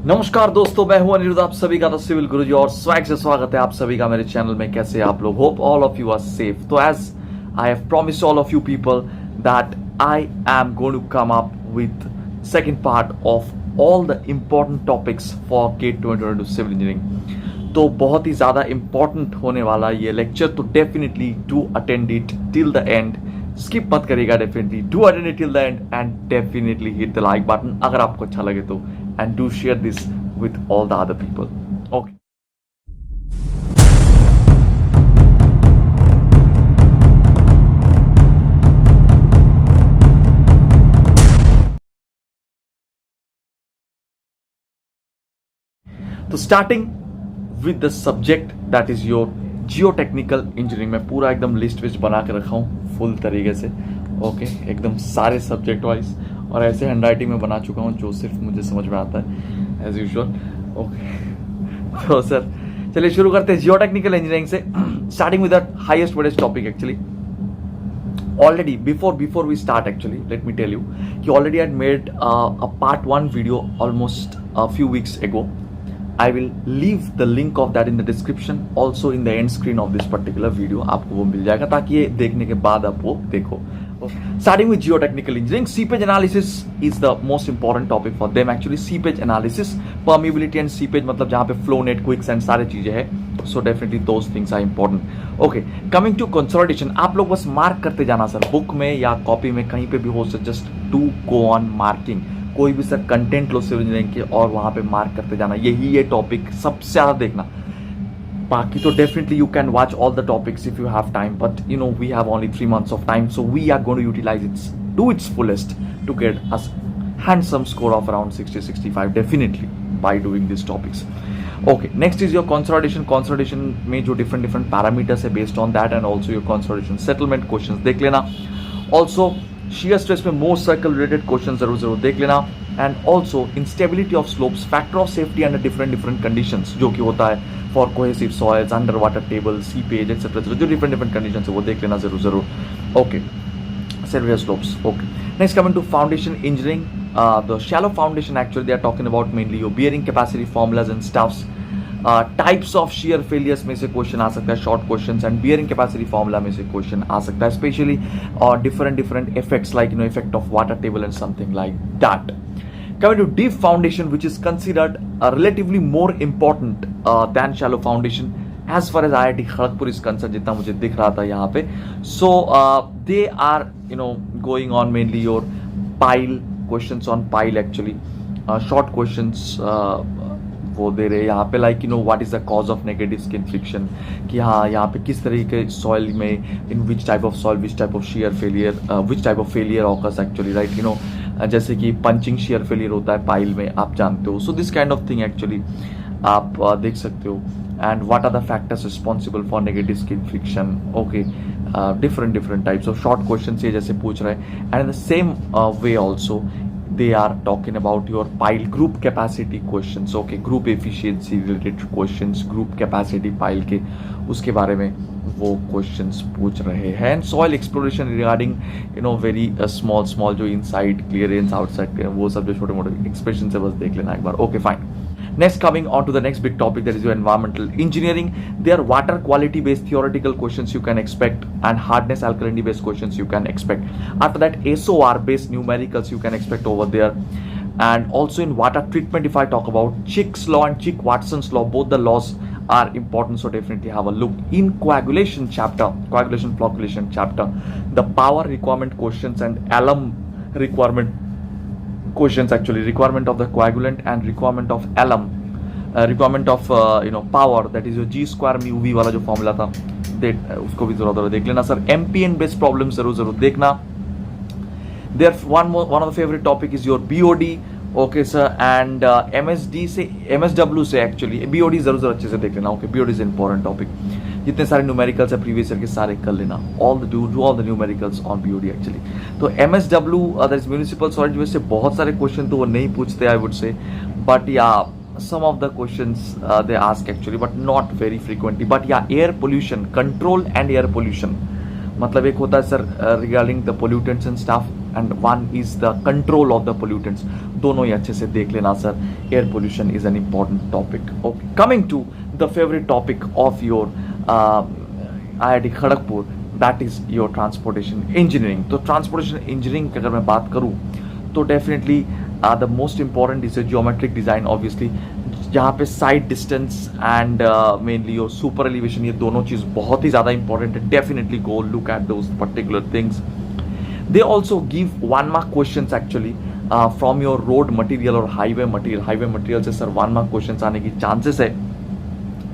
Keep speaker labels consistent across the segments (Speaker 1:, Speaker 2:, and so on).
Speaker 1: नमस्कार दोस्तों, मैं हूं अनिरुद्ध, आप सभी का द सिविल गुरुजी और स्वैग से स्वागत है आप सभी का मेरे चैनल में। कैसे आप लोग? Hope all of you are safe. तो as I have promised all of you people that I am going to come up with second part of all the important topics for GATE 2022 civil engineering. तो बहुत ही ज्यादा important होने वाला ये lecture, तो definitely do attend it till the end. Skip मत करिएगा, definitely do attend it till the end and definitely hit the like button अगर आपको अच्छा लगे तो, and do share this with all the other people. Okay. तो starting with the subject that is your geotechnical engineering. मैं पूरा एकदम list विस्ट बना के रखा हूँ फुल तरीके से, ओके एकदम सारे सब्जेक्ट वाइज, और ऐसे हैंड राइटिंग में बना चुका हूँ जो सिर्फ मुझे समझ में आता है एज यूजुअल। ओके तो सर चलिए शुरू करते हैं जियोटेक्निकल इंजीनियरिंग से, starting with the highest wettest topic actually. Already before we start, actually let me tell you कि already I had made a part 1 video almost a few weeks ago. I will leave the link of that in the description, also in the end screen of this particular video. आपको वो मिल जाएगा ताकि ये देखने के बाद आप वो देखो। Starting with geotechnical engineering, seepage analysis is the most important topic for them actually. Seepage analysis, permeability and seepage मतलब जहाँ पे flow net, quicksand सारे चीजें हैं, so definitely those things are important. Okay, coming to consolidation, आप लोग बस mark करते जाना सर, बुक में या कॉपी में कहीं पे भी हो sir, just do go on marking. कोई भी सर कंटेंट लो सिविल इंजीनियरिंग के और वहां पे मार्क करते जाना, यही ये टॉपिक सबसे ज्यादा देखना। बाकी तो definitely you can watch all the topics if you have time, but you know we have only 3 months of time, so we are going to utilize it to its fullest to get a handsome score of around 60-65 definitely by doing these topics. Okay, next is your consolidation. Consolidation में जो different parameters है, based on that and also your consolidation settlement questions देख लेना। Also shear stress में more circle related questions जरूर देख लेना, and also instability of slopes, factor of safety under different conditions जो कि होता है for cohesive soils, underwater table, seepage etc. जो different conditions है वो देख लेना जरूर। Okay, severe slopes. Okay, next coming to foundation engineering, the shallow foundation actually they are talking about mainly your bearing capacity formulas and stuffs. Types of shear failures में से question आ सकता है, short questions, and bearing capacity formula में से question आ सकता है, स्पेशली और different effects like you no effect of water table and something like that. Coming to deep foundation, which is considered relatively more important than shallow foundation as far as IIT Kharagpur is concerned, जितना मुझे दिख रहा था यहाँ पे। So they are you know going on mainly your pile questions on pile actually, short questions वो दे रहे हैं यहाँ पे, like you know what is the cause of negative skin friction, कि हाँ यहाँ पे किस तरीके के सॉइल में, in which type of soil, which type of shear failure, which type of failure occurs actually, right you know जैसे कि पंचिंग शेयर फेलियर होता है पाइल में, आप जानते हो। So this kind of thing actually आप देख सकते हो, and what are the factors responsible for negative skin friction. Okay, different types of short question ये जैसे पूछ रहे हैं, and in the same way also they are talking about your pile group capacity questions. Okay, group efficiency related questions, group capacity pile के उसके बारे में वो questions पूछ रहे हैं, and soil exploration regarding you know very small जो inside clearance outside वो सब जो छोटे मोटे expression से बस देख लेना एक बार। Okay, fine. Next, coming on to the next big topic, that is your environmental engineering. There are water quality based theoretical questions you can expect, and hardness alkalinity based questions you can expect. After that, SOR based numericals you can expect over there. And also in water treatment, if I talk about Chick's law and Chick-Watson's law, both the laws are important, so definitely have a look. In coagulation chapter, coagulation flocculation chapter, the power requirement questions and alum requirement questions actually, requirement of the coagulant and requirement of alum, requirement of you know power, that is your G square mu V वाला जो formula था, उसको भी जरूर देख लेना sir. MPN based problems जरूर देखना। There one of the favorite topic is your BOD, okay sir, and MSD से MSW से एक्चुअली BOD जरूर अच्छे से देख लेना। Okay, BOD is important topic, जितने सारे न्यूमेरिकल्स है प्रीवियस ईयर के सारे कर लेना, all the do all the numericals on BOD actually. तो MSW that is municipal solid waste से बहुत सारे क्वेश्चन तो वो नहीं पूछते I would say, but yeah some of the questions they ask actually, but not very frequently. But yeah, air pollution control and air pollution, मतलब एक होता है sir regarding the pollutants and stuff, and one is the control of the pollutants. दोनों ही अच्छे से देख लेना sir. Air pollution is an important topic. Okay, coming to the favorite topic of your IIT Kharagpur, that is your transportation engineering. तो transportation engineering की अगर मैं बात करूँ तो definitely the most important is geometric design, obviously जहाँ पे side distance and mainly और सुपर एलिवेशन, ये दोनों चीज़ बहुत ही ज़्यादा इंपॉर्टेंट है. Definitely go look at those particular things. They also give 1 mark question actually from your road material और highway material. Highway material से सर 1 mark क्वेश्चन आने की चांसेस है.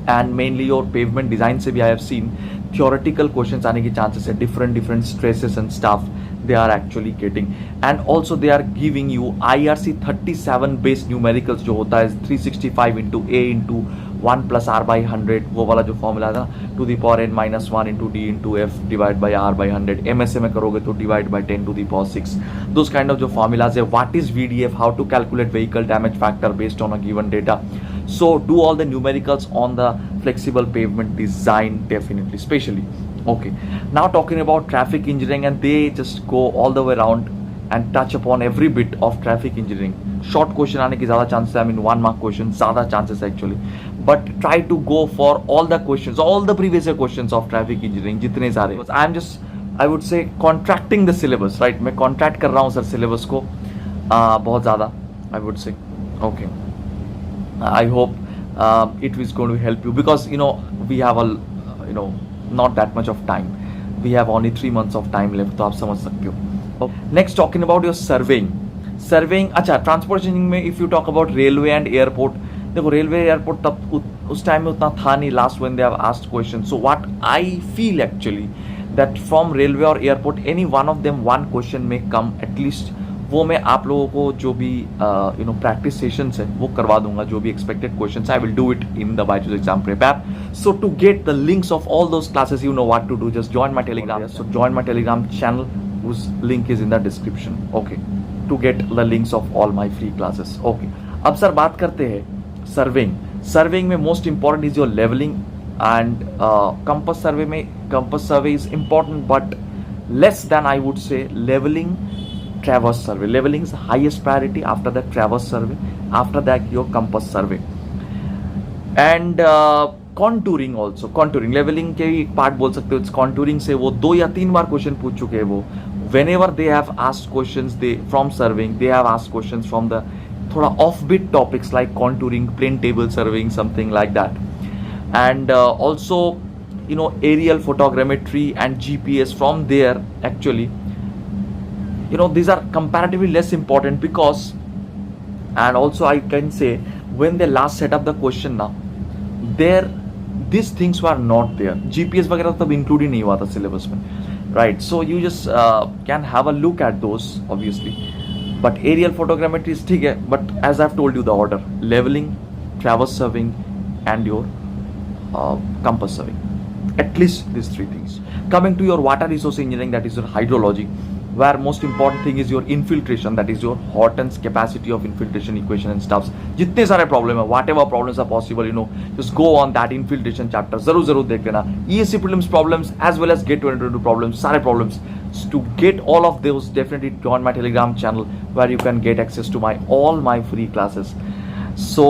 Speaker 1: एंड मेनली और पेवमेंट डिज़ाइन से भी I have seen theoretical question आने की चांसेस है. Different stresses and staff they are actually getting, and also they are giving you IRC 37 based numericals जो होता है 365 into A into 1 plus R by 100, वो वाला जो फॉर्मूला था to the power n minus 1 into D into F divide by R by 100. MSA में करोगे तो divide by 10 to the power 6. Those kind of जो formulas है. What is VDF, how to calculate vehicle damage factor based on a given data. So do all the numericals on the flexible pavement design, definitely, especially. Okay, now talking about traffic engineering, and they just go all the way around and touch upon every bit of traffic engineering. Short question आने की ज़्यादा chances है, I mean 1 mark question ज़्यादा chances है actually, but try to go for all the questions, all the previous year questions of traffic engineering जितने सारे. I am just, I would say, contracting the syllabus, right? मैं contract कर रहा हूँ sir syllabus को बहुत ज़्यादा, I would say. Okay, I hope it is going to help you, because you know we have a not that much of time. We have only 3 months of time left, तो आप समझ सकते हो. Next, talking about your surveying. अच्छा, transportation में if you talk about railway and airport, देखो railway airport तब उस टाइम में उतना था नहीं last when they have asked question. So what I feel actually that from railway और airport any one of them 1 question में कम एटलीस्ट. वो मैं आप लोगों को जो भी प्रैक्टिस सेशंस है वो करवा दूंगा, जो भी expected questions. I will do it in the Byju's exam prep app. So to get the links of all those classes, you know what to do, just join my Telegram. So join my Telegram channel, whose link is in the description, okay, to get the links of all my free classes. Okay, अब sir बात करते हैं surveying में most important is your levelling and compass survey में. Compass survey is important but less than I would say levelling, traverse survey. Leveling is highest priority, after that traverse survey, after that your compass survey, and contouring also. contouring leveling के एक part बोल सकते हो. contouring से वो 2 या 3 बार question पूछ चुके हैं वो. whenever they have asked questions they from surveying, they have asked questions from the थोड़ा offbeat topics like contouring, plane table surveying, something like that. And also aerial photogrammetry and GPS from there actually. These are comparatively less important, because, and also I can say, when they last set up the question now, these things were not there. GPS वगैरह तब include ही नहीं हुआ था syllabus में, right? So you just can have a look at those obviously, but aerial photogrammetry is ठीक है, but as I've told you the order: leveling, traverse surveying, and your compass surveying. At least these 3 things. Coming to your water resource engineering, that is your hydrology, where most important thing is your infiltration, that is your Horton's capacity of infiltration equation and stuffs. जितने सारे problem है, whatever problems are possible, just go on that infiltration chapter. जरूर देख लेना. ESC prelims problems as well as GATE 2022 problems, सारे problems. To get all of those, definitely join my Telegram channel where you can get access to all my free classes. So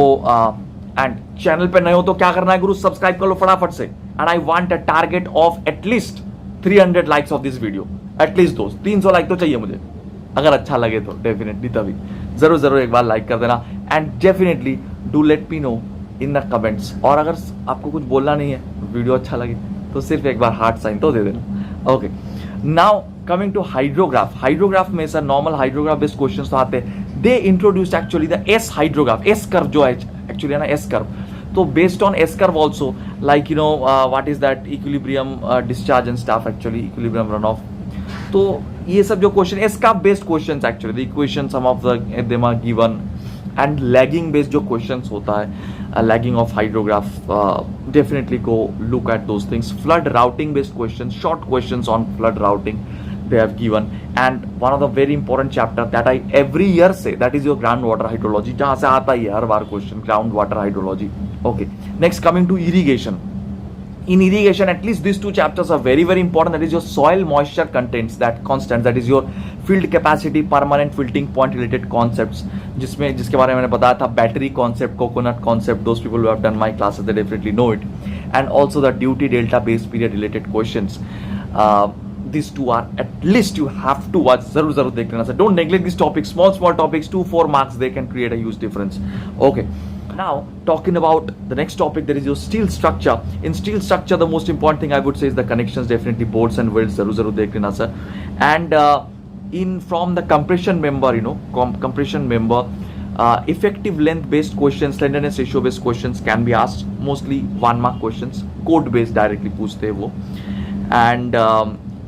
Speaker 1: and channel पे नए हो तो क्या करना है गुरु, subscribe कर लो फटाफट से. And I want a target of at least 300 likes of this video. At least दोस्त 300 लाइक तो चाहिए मुझे, अगर अच्छा लगे तो डेफिनेटली तभी जरूर एक बार लाइक कर देना. And definitely do let me know in the comments. और अगर आपको कुछ बोलना नहीं है, वीडियो अच्छा लगे तो सिर्फ एक बार हार्ट साइन तो दे देना. Okay, now coming to hydrograph में sir normal hydrograph based questions तो आते हैं. They introduced actually the S hydrograph, S curve जो है एक्चुअली है ना, एस कर्व. तो based on S curve also like what is that equilibrium discharge and stuff, actually equilibrium run off. तो ये सब जो क्वेश्चन इसका based questions actually the equation some of them are given. And lagging based जो questions होता है, lagging of hydrograph, definitely go look at those things. Flood routing based question, short questions on flood routing they have given. And one of the very important chapter that I every year say, that is your groundwater hydrology, जहाँ से आता ही है हर बार question, groundwater hydrology. Okay, next coming to irrigation. In irrigation, at least these 2 chapters are very important. That is your soil moisture contents, that constant, that is your field capacity, permanent wilting point related concepts, जिसके बारे में मैंने बताया था, battery concept, coconut concept, those people who have done my classes they definitely know it, and also the duty delta base period related questions. These two are at least you have to watch. जरूर देख लेना sir. Don't neglect these topics. Small topics, 2-4 marks, they can create a huge difference. Okay. Now talking about the next topic, there is your steel structure. In steel structure, the most important thing I would say is the connections. Definitely bolts and welds. जरूर देख लेना sir. And in from the compression member, compression member, effective length based questions, slenderness ratio based questions can be asked. Mostly 1 mark questions, code based directly पूछते हैं वो. And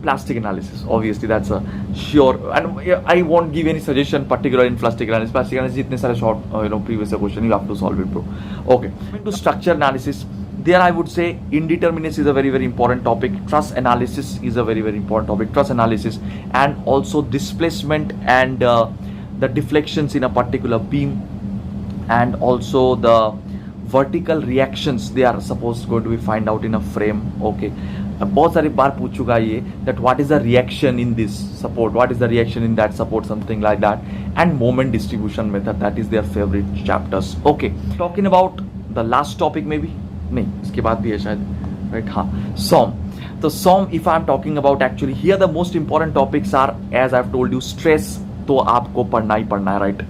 Speaker 1: plastic analysis, obviously that's a sure, and I won't give any suggestion particular in plastic analysis itne sare short previous question you have to solve it, bro. Okay, to structure analysis, there I would say indeterminacy is a very important topic. Truss analysis is a very important topic. Truss analysis, and also displacement and the deflections in a particular beam, and also the vertical reactions they are supposed going to be find out in a frame. Okay, बहुत सारी बार पूछ चुका ये that what is the reaction in this support, what is the reaction in that support, something like that, and moment distribution method, that is their favorite chapters. Okay, talking about the last topic, maybe नहीं इसके बाद भी है शायद, right? हाँ, SOM. तो SOM, if I am talking about, actually here the most important topics are, as I have told you, stress तो आपको पढ़ना ही पढ़ना है, right?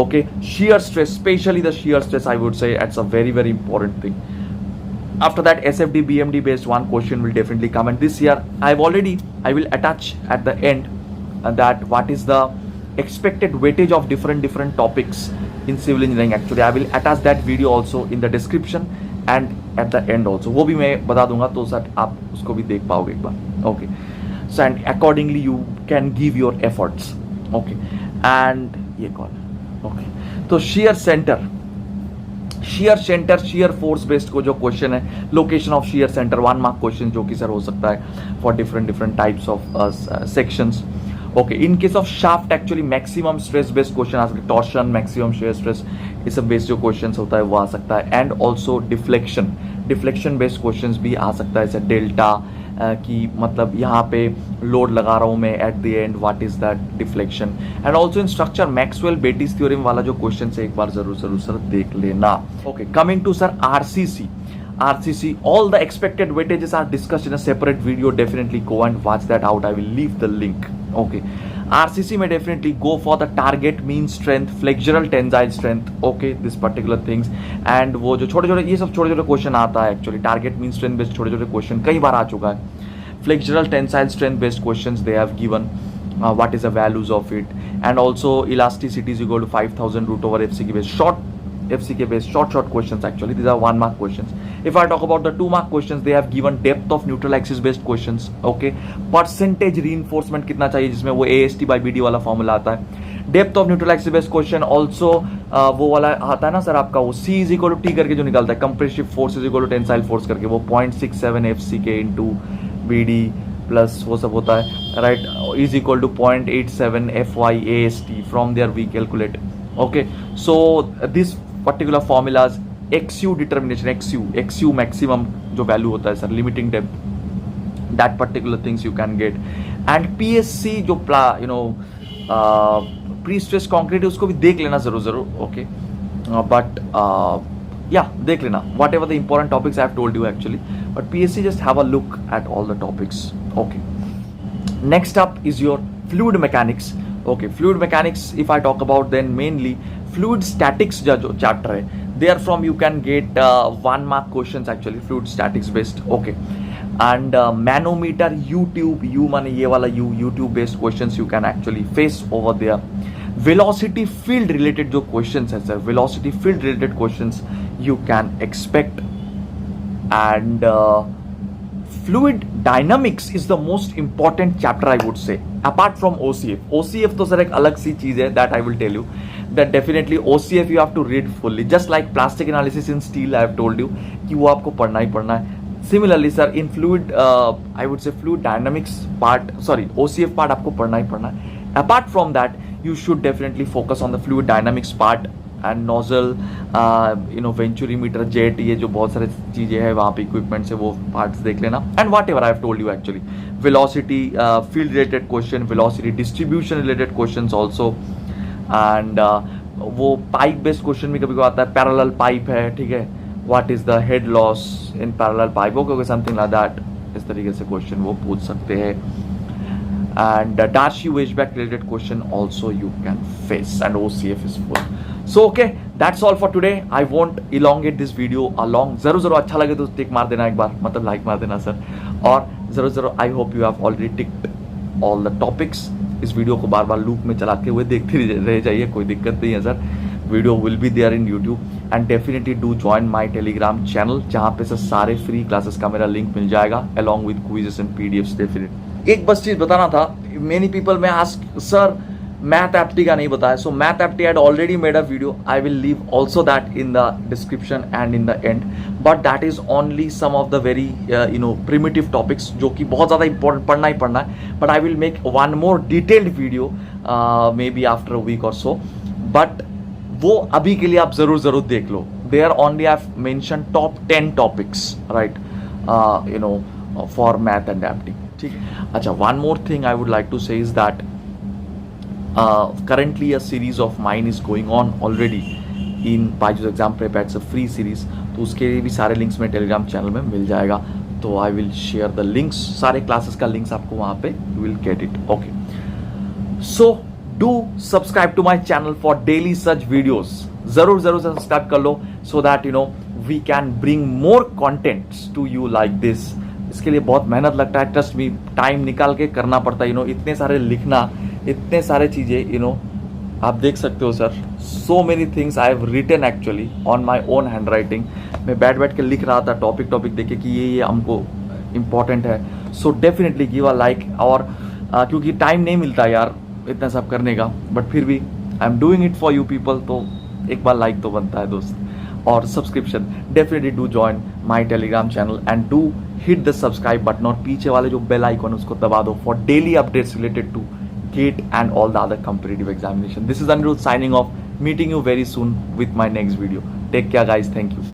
Speaker 1: Okay, shear stress, especially the shear stress, I would say it's a very important thing. After that, SFD BMD based one question will definitely come, and this year I will attach at the end that what is the expected weightage of different topics in civil engineering. Actually I will attach that video also in the description and at the end also, वो भी मैं बता दूंगा, तो sir आप उसको भी देख पाओगे एक बार. Okay, so and accordingly you can give your efforts. Okay, and ये कौन, okay, तो shear force based को जो क्वेश्चन है, location of shear center, 1 mark question जो कि सर हो सकता है for different types of sections. Okay, in case of shaft actually maximum stress based question आ सकता है, टॉर्शन, मैक्सिमम शेयर स्ट्रेस, ये सब बेस्ड जो क्वेश्चन होता है वो आ सकता है. And also deflection based question भी आ सकता है, जैसे डेल्टा कि मतलब यहाँ पे लोड लगा रहा हूँ मैं, at the end what is that deflection. And also in structure Maxwell Betis theorem वाला जो क्वेश्चन है एक बार जरूर सर देख लेना. Okay, coming to sir RCC, all the expected weightages are discussed in a separate video. Definitely go and watch that out. I will leave the link. Okay, RCC may definitely go for the target mean strength, flexural tensile strength. Okay, this particular things, and वो जो छोटे ये सब छोटे question आता है actually, target mean strength based छोटे question कई बार आ चुका है. Flexural tensile strength based questions they have given. What is the values of it, and also elasticity is equal to 5000 root over FCK based short questions. Actually these are 1 mark questions. If I talk about the 2 mark questions, they have given depth of neutral axis based questions. Okay, percentage reinforcement कितना चाहिए, जिसमें वो AST by BD वाला formula आता है. Depth of neutral axis based question also वो वाला आता है ना सर आपका, वो C is equal to T करके जो निकलता है, compressive force is equal to tensile force करके, वो 0.67 FCK इंटू BD प्लस वो सब होता है, right, is equal to 0.87 FY AST from there we calculate. Okay, so this particular formulas, XU determination, XU maximum जो वैल्यू होता है sir, limiting depth, that particular things you can get. And PSC जो pre stress concrete है उसको भी देख लेना जरूर. ओके, बट या देख लेना whatever the important topics I have told you actually, but PSC just have a look at all the topics. Okay, next up is your fluid mechanics. Okay, fluid mechanics if I talk about then mainly fluid statics जो chapter है, there from you can get 1 mark questions actually, fluid statics based. Okay, and manometer, U माने ये वाला YouTube based questions you can actually face over there. Velocity field related जो questions है sir, velocity field related questions you can expect. And fluid dynamics is the most important chapter I would say, apart from OCF तो sir एक अलग सी चीज है, that I will tell you that definitely OCF you have to read fully, just like plastic analysis in steel I have told you कि वो आपको पढ़ना ही पढ़ना है. Similarly sir in fluid I would say fluid dynamics part, OCF part आपको पढ़ना ही पढ़ना है. Apart from that you should definitely focus on the fluid dynamics part and nozzle venturimeter, jet, ये जो बहुत सारे चीज़ें हैं वहाँ पे इक्विपमेंट्स है, वो पार्ट्स देख लेना. And what ever I have told you actually, velocity field related question, velocity distribution related question also. And वो पाइप बेस्ड क्वेश्चन भी कभी कभी आता है, पैरेलल पाइप है, ठीक है, what is the head loss in parallel pipe, okay something like that. इस तरीके से क्वेश्चन वो पूछ सकते हैं. And Darcy HVAC related question also you can face, and OCF is full. So okay, that's all for today. I won't elongate this video along. जरूर अच्छा लगे तो टिक मार देना एक बार, मतलब लाइक मार देना सर. और जरूर I hope you have already ticked all the topics. इस वीडियो को बार बार लूप में चलाते हुए देखते रह जाइए, कोई दिक्कत नहीं है sir. Video will be there in YouTube and definitely do join my Telegram channel, जहाँ पे से सारे फ्री क्लासेस का मेरा लिंक मिल जाएगा along with quizzes and PDFs. Definitely एक बस चीज बताना था, मेनी पीपल में आस्क सर मैथ एप्टी का नहीं बताया. So math apti had already made a video, I will leave also that in the description and in the end. But that is only some of the very primitive topics जो कि बहुत ज़्यादा important पढ़ना ही पढ़ना है. But I will make one more detailed video may be after a week or so. But वो अभी के लिए आप जरूर देख लो. There only I have mention top 10 topics, right, for math and apti. ठीक है. अच्छा, one more thing I would like to say is that currently a series of mine is going on already in Byju's Exam Prep. It's a free series, तो उसके लिए भी सारे links में Telegram channel में मिल जाएगा. तो I will share the links, सारे क्लासेस का लिंक्स आपको वहाँ पे you will get it. Okay, so do subscribe to my channel for daily such videos. जरूर सब्सक्राइब कर लो so that we can bring more contents to you like this. इसके लिए बहुत मेहनत लगता है, ट्रस्ट मी, टाइम निकाल के करना पड़ता है. इतने सारे लिखना, इतने सारे चीज़ें आप देख सकते हो sir. So many things I have written actually on my own hand writing. मैं बैठ के लिख रहा था टॉपिक देखे कि ये हमको इम्पॉर्टेंट है. So definitely give a like. और क्योंकि टाइम नहीं मिलता यार इतना सब करने का, बट फिर भी I am doing it for you people, तो एक बार लाइक तो बनता है दोस्त. और subscription definitely do join my Telegram channel and do hit the subscribe button, और पीछे वाले जो बेल आइकॉन है उसको दबा दो for daily updates related to GATE and all the other competitive examination. This is Anirudh signing off, meeting you very soon with my next video. Take care guys, thank you.